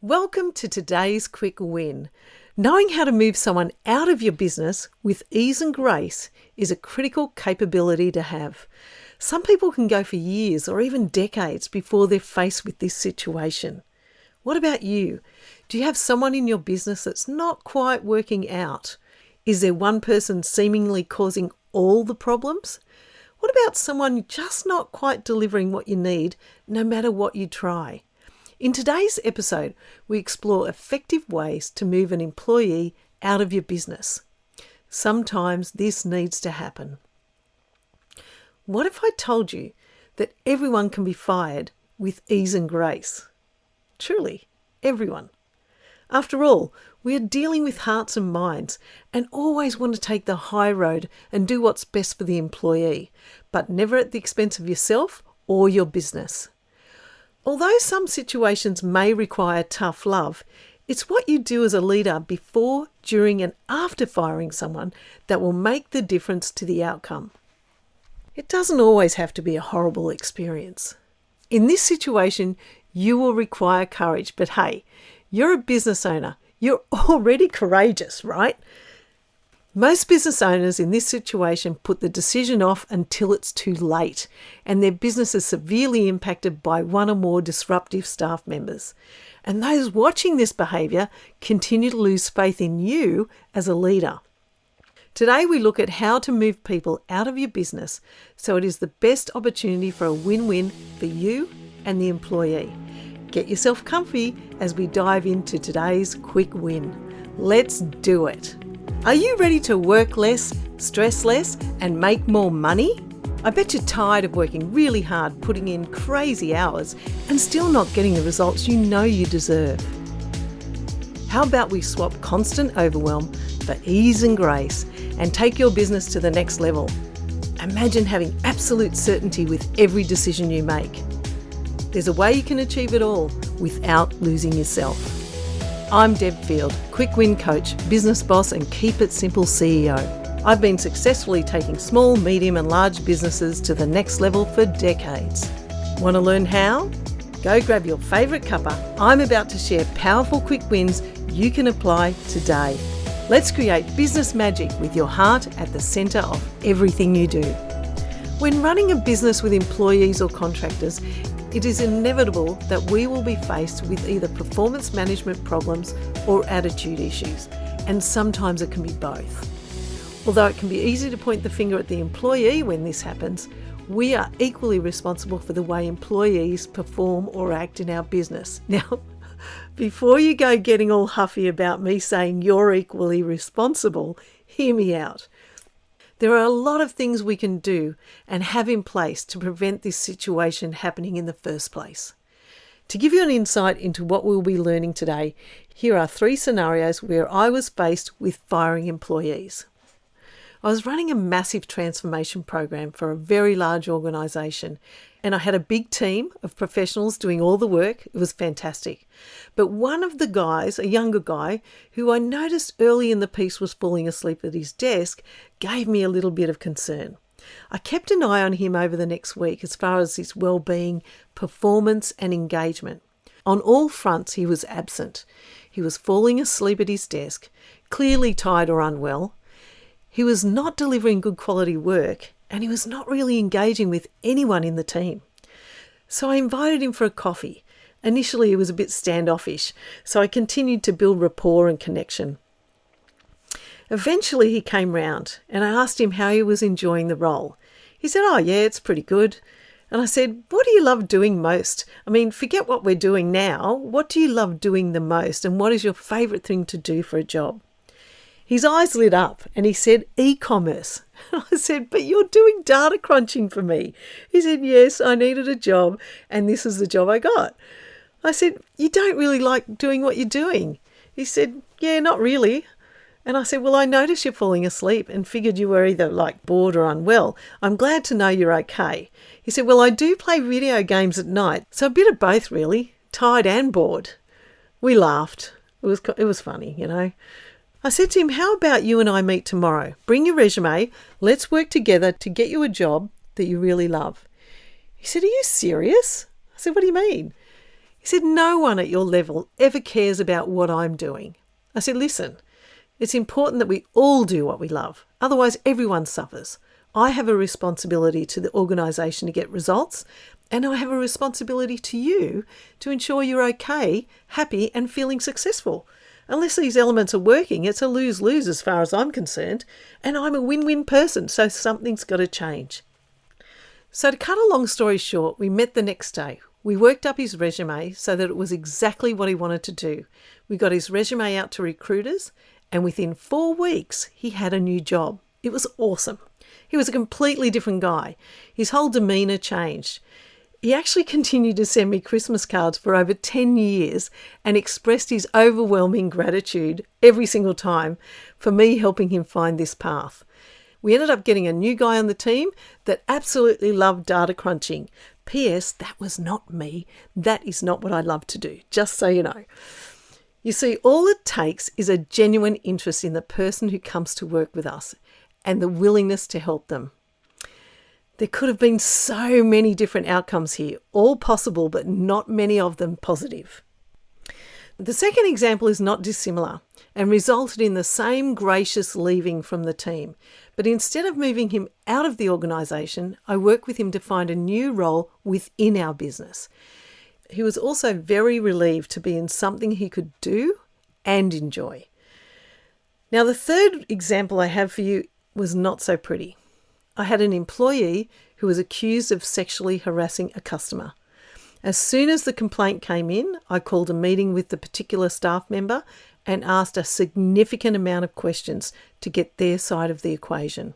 Welcome to today's quick win. Knowing how to move someone out of your business with ease and grace is a critical capability to have. Some people can go for years or even decades before they're faced with this situation. What about you? Do you have someone in your business that's not quite working out? Is there one person seemingly causing all the problems? What about someone just not quite delivering what you need, no matter what you try? In today's episode, we explore effective ways to move an employee out of your business. Sometimes this needs to happen. What if I told you that everyone can be fired with ease and grace? Truly, everyone. After all, we are dealing with hearts and minds and always want to take the high road and do what's best for the employee, but never at the expense of yourself or your business. Although some situations may require tough love, it's what you do as a leader before, during, and after firing someone that will make the difference to the outcome. It doesn't always have to be a horrible experience. In this situation, you will require courage, but hey, you're a business owner. You're already courageous, right? Most business owners in this situation put the decision off until it's too late and their business is severely impacted by one or more disruptive staff members. And those watching this behaviour continue to lose faith in you as a leader. Today we look at how to move people out of your business so it is the best opportunity for a win-win for you and the employee. Get yourself comfy as we dive into today's quick win. Let's do it. Are you ready to work less, stress less, and make more money? I bet you're tired of working really hard, putting in crazy hours, and still not getting the results you know you deserve. How about we swap constant overwhelm for ease and grace and take your business to the next level? Imagine having absolute certainty with every decision you make. There's a way you can achieve it all without losing yourself. I'm Deb Field, quick win coach, business boss and keep it simple CEO. I've been successfully taking small, medium and large businesses to the next level for decades. Want to learn how? Go grab your favourite cuppa. I'm about to share powerful quick wins you can apply today. Let's create business magic with your heart at the centre of everything you do. When running a business with employees or contractors, it is inevitable that we will be faced with either performance management problems or attitude issues, and sometimes it can be both. Although it can be easy to point the finger at the employee when this happens, we are equally responsible for the way employees perform or act in our business. Now, before you go getting all huffy about me saying you're equally responsible, hear me out. There are a lot of things we can do and have in place to prevent this situation happening in the first place. To give you an insight into what we'll be learning today, here are 3 scenarios where I was faced with firing employees. I was running a massive transformation program for a very large organisation, and I had a big team of professionals doing all the work. It was fantastic. But one of the guys, a younger guy, who I noticed early in the piece was falling asleep at his desk, gave me a little bit of concern. I kept an eye on him over the next week as far as his well-being, performance and engagement. On all fronts, he was absent. He was falling asleep at his desk, clearly tired or unwell. He was not delivering good quality work, and he was not really engaging with anyone in the team. So I invited him for a coffee. Initially, he was a bit standoffish, so I continued to build rapport and connection. Eventually, he came round, and I asked him how he was enjoying the role. He said, "Oh, yeah, it's pretty good." And I said, "What do you love doing most? I mean, forget what we're doing now. What do you love doing the most, and what is your favourite thing to do for a job?" His eyes lit up and he said, "E-commerce." I said, "But you're doing data crunching for me." He said, "Yes, I needed a job and this is the job I got." I said, "You don't really like doing what you're doing." He said, "Yeah, not really." And I said, "Well, I noticed you're falling asleep and figured you were either bored or unwell. I'm glad to know you're okay." He said, "Well, I do play video games at night, so a bit of both really, tired and bored." We laughed. It was funny, you know. I said to him, "How about you and I meet tomorrow? Bring your resume. Let's work together to get you a job that you really love." He said, "Are you serious?" I said, "What do you mean?" He said, no one at your level ever cares about what I'm doing. I said, listen, it's important that we all do what we love. Otherwise, everyone suffers. I have a responsibility to the organisation to get results, and I have a responsibility to you to ensure you're okay, happy, and feeling successful. Unless these elements are working, it's a lose-lose as far as I'm concerned, and I'm a win-win person, so something's got to change. So to cut a long story short, we met the next day. We worked up his resume so that it was exactly what he wanted to do. We got his resume out to recruiters, and within 4 weeks, he had a new job. It was awesome. He was a completely different guy. His whole demeanour changed. He actually continued to send me Christmas cards for over 10 years and expressed his overwhelming gratitude every single time for me helping him find this path. We ended up getting a new guy on the team that absolutely loved data crunching. P.S. That was not me. That is not what I love to do, just so you know. You see, all it takes is a genuine interest in the person who comes to work with us and the willingness to help them. There could have been so many different outcomes here, all possible, but not many of them positive. The second example is not dissimilar and resulted in the same gracious leaving from the team. But instead of moving him out of the organisation, I worked with him to find a new role within our business. He was also very relieved to be in something he could do and enjoy. Now, the third example I have for you was not so pretty. I had an employee who was accused of sexually harassing a customer. As soon as the complaint came in, I called a meeting with the particular staff member and asked a significant amount of questions to get their side of the equation.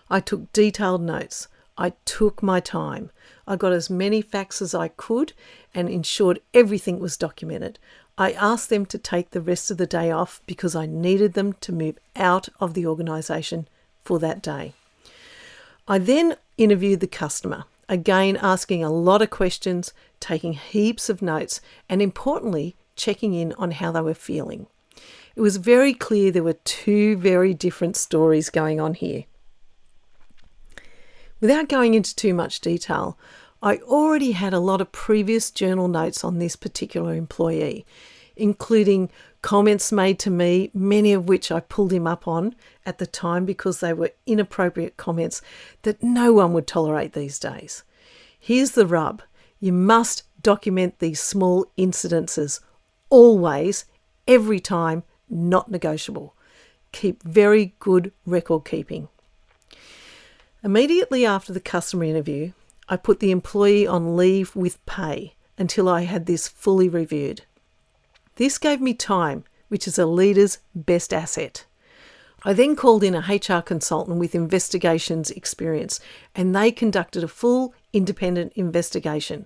I took detailed notes. I took my time. I got as many facts as I could and ensured everything was documented. I asked them to take the rest of the day off because I needed them to move out of the organisation for that day. I then interviewed the customer, again asking a lot of questions, taking heaps of notes, and importantly, checking in on how they were feeling. It was very clear there were two very different stories going on here. Without going into too much detail, I already had a lot of previous journal notes on this particular employee, including comments made to me, many of which I pulled him up on at the time because they were inappropriate comments that no one would tolerate these days. Here's the rub. You must document these small incidences, always, every time, not negotiable. Keep very good record keeping. Immediately after the customer interview, I put the employee on leave with pay until I had this fully reviewed. This gave me time, which is a leader's best asset. I then called in a HR consultant with investigations experience, and they conducted a full independent investigation.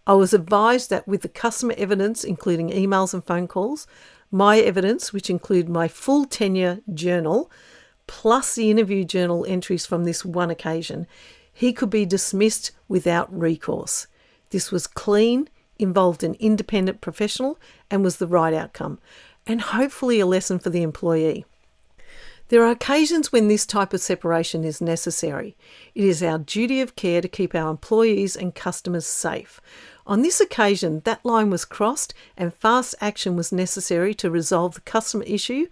I was advised that with the customer evidence, including emails and phone calls, my evidence, which include my full tenure journal, plus the interview journal entries from this one occasion, he could be dismissed without recourse. This was clean, involved an independent professional, and was the right outcome, and hopefully a lesson for the employee. There are occasions when this type of separation is necessary. It is our duty of care to keep our employees and customers safe. On this occasion, that line was crossed and fast action was necessary to resolve the customer issue,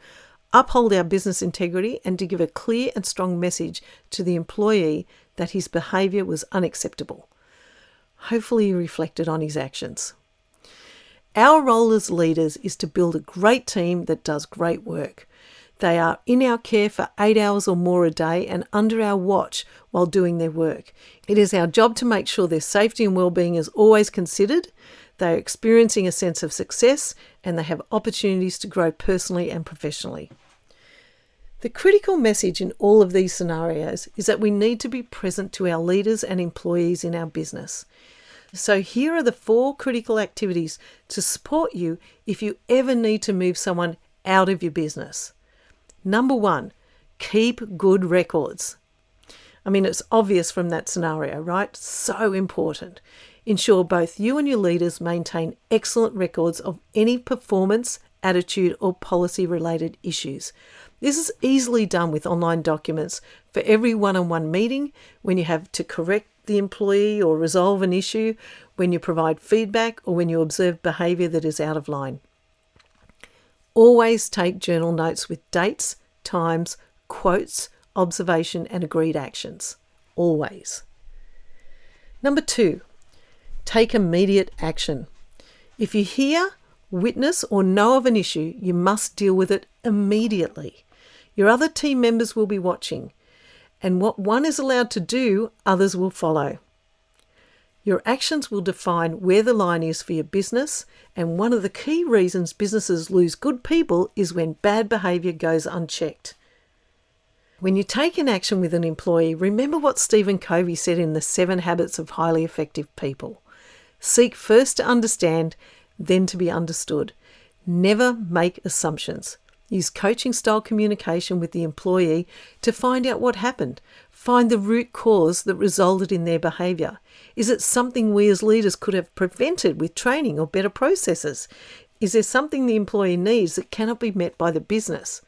uphold our business integrity, and to give a clear and strong message to the employee that his behaviour was unacceptable. Hopefully he reflected on his actions. Our role as leaders is to build a great team that does great work. They are in our care for 8 hours or more a day and under our watch while doing their work. It is our job to make sure their safety and well-being is always considered, they are experiencing a sense of success, and they have opportunities to grow personally and professionally. The critical message in all of these scenarios is that we need to be present to our leaders and employees in our business. So here are the 4 critical activities to support you if you ever need to move someone out of your business. Number 1, keep good records. I mean, it's obvious from that scenario, right? So important. Ensure both you and your leaders maintain excellent records of any performance, attitude, or policy-related issues. This is easily done with online documents for every one-on-one meeting, when you have to correct the employee or resolve an issue, when you provide feedback, or when you observe behaviour that is out of line. Always take journal notes with dates, times, quotes, observation and agreed actions. Always. Number 2, take immediate action. If you hear, witness or know of an issue, you must deal with it immediately. Your other team members will be watching, and what one is allowed to do, others will follow. Your actions will define where the line is for your business, and one of the key reasons businesses lose good people is when bad behaviour goes unchecked. When you take an action with an employee, remember what Stephen Covey said in the 7 Habits of Highly Effective People. Seek first to understand, then to be understood. Never make assumptions. Use coaching-style communication with the employee to find out what happened. Find the root cause that resulted in their behaviour. Is it something we as leaders could have prevented with training or better processes? Is there something the employee needs that cannot be met by the business?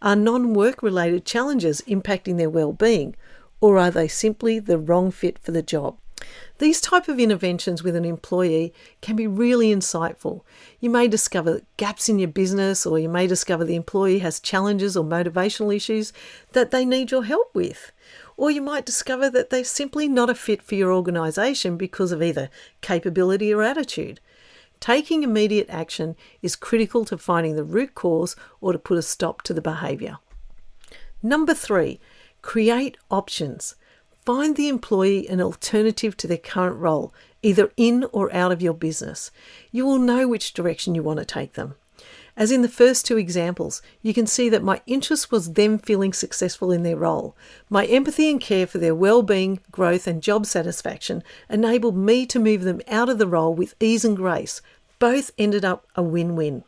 Are non-work related challenges impacting their well-being, or are they simply the wrong fit for the job? These type of interventions with an employee can be really insightful. You may discover gaps in your business, or you may discover the employee has challenges or motivational issues that they need your help with. Or you might discover that they're simply not a fit for your organisation because of either capability or attitude. Taking immediate action is critical to finding the root cause or to put a stop to the behaviour. Number 3, create options. Find the employee an alternative to their current role, either in or out of your business. You will know which direction you want to take them. As in the first 2 examples, you can see that my interest was them feeling successful in their role. My empathy and care for their well-being, growth and job satisfaction enabled me to move them out of the role with ease and grace. Both ended up a win-win.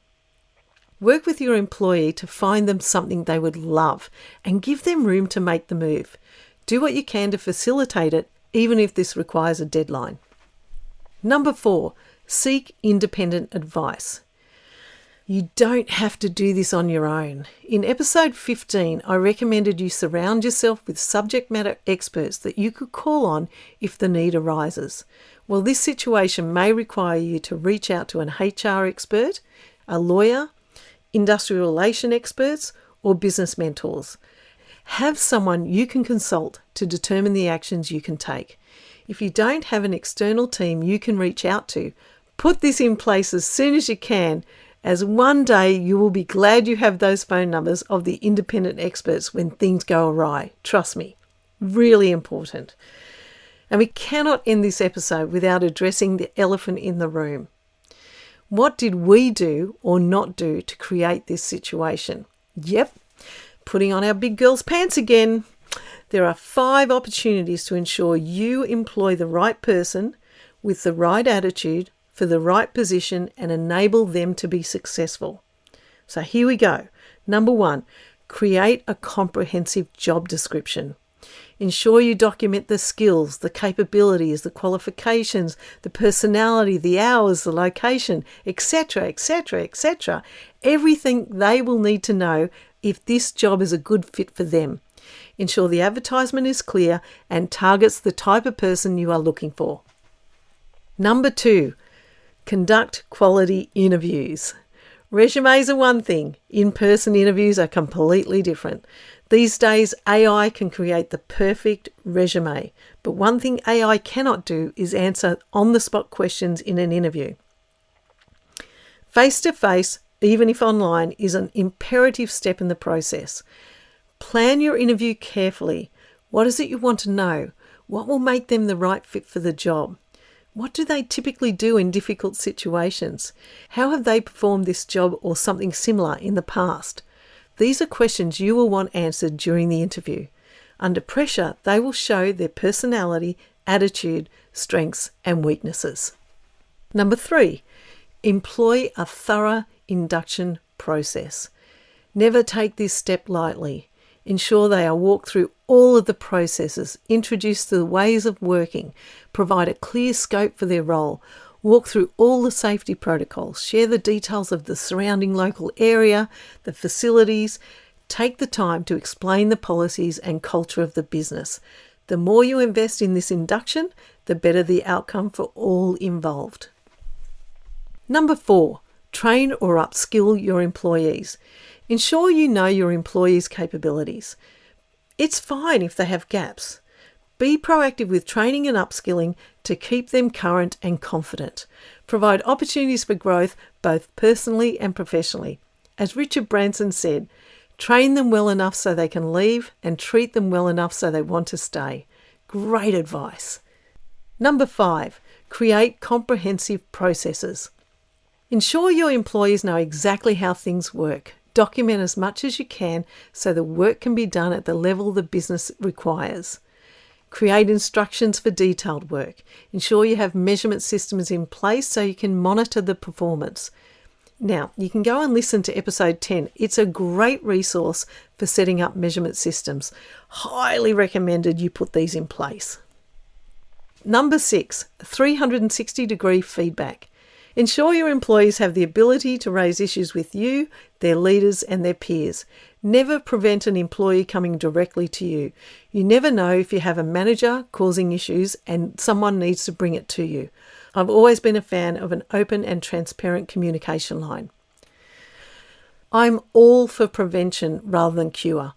Work with your employee to find them something they would love and give them room to make the move. Do what you can to facilitate it, even if this requires a deadline. Number 4, seek independent advice. You don't have to do this on your own. In episode 15, I recommended you surround yourself with subject matter experts that you could call on if the need arises. Well, this situation may require you to reach out to an HR expert, a lawyer, industrial relation experts, or business mentors. Have someone you can consult to determine the actions you can take. If you don't have an external team you can reach out to, put this in place as soon as you can, as one day you will be glad you have those phone numbers of the independent experts when things go awry. Trust me, really important. And we cannot end this episode without addressing the elephant in the room. What did we do or not do to create this situation? Yep, putting on our big girl's pants again. There are 5 opportunities to ensure you employ the right person with the right attitude for the right position and enable them to be successful. So here we go. Number 1, create a comprehensive job description. Ensure you document the skills, the capabilities, the qualifications, the personality, the hours, the location, etc., etc., etc. Everything they will need to know if this job is a good fit for them. Ensure the advertisement is clear and targets the type of person you are looking for. Number 2, conduct quality interviews. Resumes are one thing, in-person interviews are completely different. These days, AI can create the perfect resume, but one thing AI cannot do is answer on-the-spot questions in an interview. Face-to-face, even if online, is an imperative step in the process. Plan your interview carefully. What is it you want to know? What will make them the right fit for the job? What do they typically do in difficult situations? How have they performed this job or something similar in the past? These are questions you will want answered during the interview. Under pressure, they will show their personality, attitude, strengths, and weaknesses. Number 3, employ a thorough induction process. Never take this step lightly. Ensure they are walked through all of the processes, introduced to the ways of working, provide a clear scope for their role, walk through all the safety protocols, share the details of the surrounding local area, the facilities, take the time to explain the policies and culture of the business. The more you invest in this induction, the better the outcome for all involved. Number 4, train or upskill your employees. Ensure you know your employees' capabilities. It's fine if they have gaps. Be proactive with training and upskilling to keep them current and confident. Provide opportunities for growth both personally and professionally. As Richard Branson said, train them well enough so they can leave and treat them well enough so they want to stay. Great advice. Number 5, create comprehensive processes. Ensure your employees know exactly how things work. Document as much as you can so the work can be done at the level the business requires. Create instructions for detailed work. Ensure you have measurement systems in place so you can monitor the performance. Now, you can go and listen to episode 10. It's a great resource for setting up measurement systems. Highly recommended you put these in place. Number 6, 360-degree feedback. Ensure your employees have the ability to raise issues with you, their leaders, and their peers. Never prevent an employee coming directly to you. You never know if you have a manager causing issues and someone needs to bring it to you. I've always been a fan of an open and transparent communication line. I'm all for prevention rather than cure.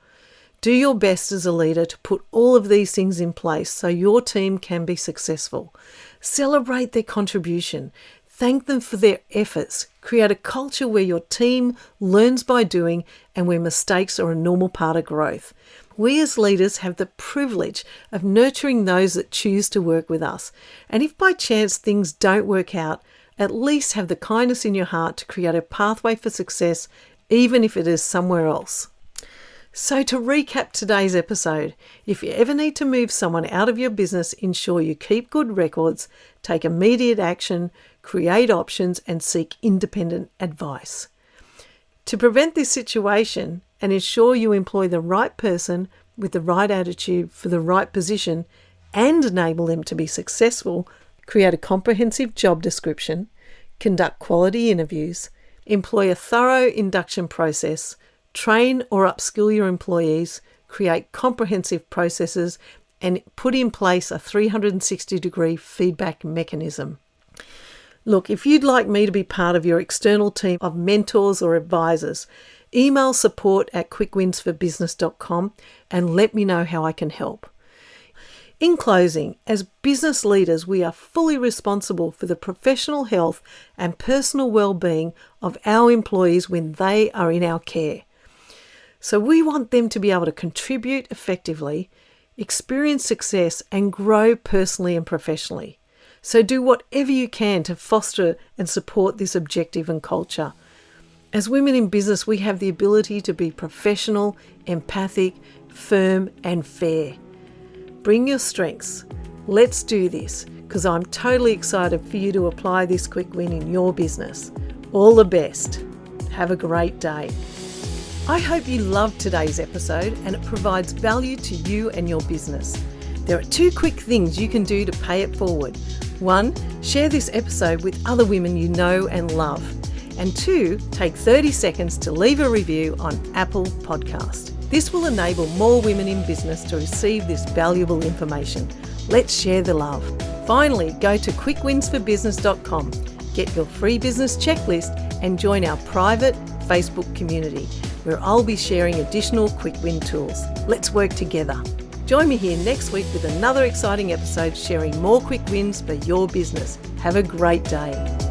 Do your best as a leader to put all of these things in place so your team can be successful. Celebrate their contribution. Thank them for their efforts. Create a culture where your team learns by doing and where mistakes are a normal part of growth. We as leaders have the privilege of nurturing those that choose to work with us. And if by chance things don't work out, at least have the kindness in your heart to create a pathway for success, even if it is somewhere else. So to recap today's episode, if you ever need to move someone out of your business, ensure you keep good records, take immediate action, create options, and seek independent advice. To prevent this situation and ensure you employ the right person with the right attitude for the right position and enable them to be successful, create a comprehensive job description, conduct quality interviews, employ a thorough induction process, train or upskill your employees, create comprehensive processes, and put in place a 360-degree feedback mechanism. Look, if you'd like me to be part of your external team of mentors or advisors, email support@quickwinsforbusiness.com and let me know how I can help. In closing, as business leaders, we are fully responsible for the professional health and personal well-being of our employees when they are in our care. So we want them to be able to contribute effectively, experience success, and grow personally and professionally. So do whatever you can to foster and support this objective and culture. As women in business, we have the ability to be professional, empathic, firm, and fair. Bring your strengths. Let's do this, because I'm totally excited for you to apply this quick win in your business. All the best. Have a great day. I hope you loved today's episode and it provides value to you and your business. There are 2 quick things you can do to pay it forward. 1, share this episode with other women you know and love. And 2, take 30 seconds to leave a review on Apple Podcast. This will enable more women in business to receive this valuable information. Let's share the love. Finally, go to quickwinsforbusiness.com, get your free business checklist and join our private Facebook community where I'll be sharing additional quick win tools. Let's work together. Join me here next week with another exciting episode sharing more quick wins for your business. Have a great day.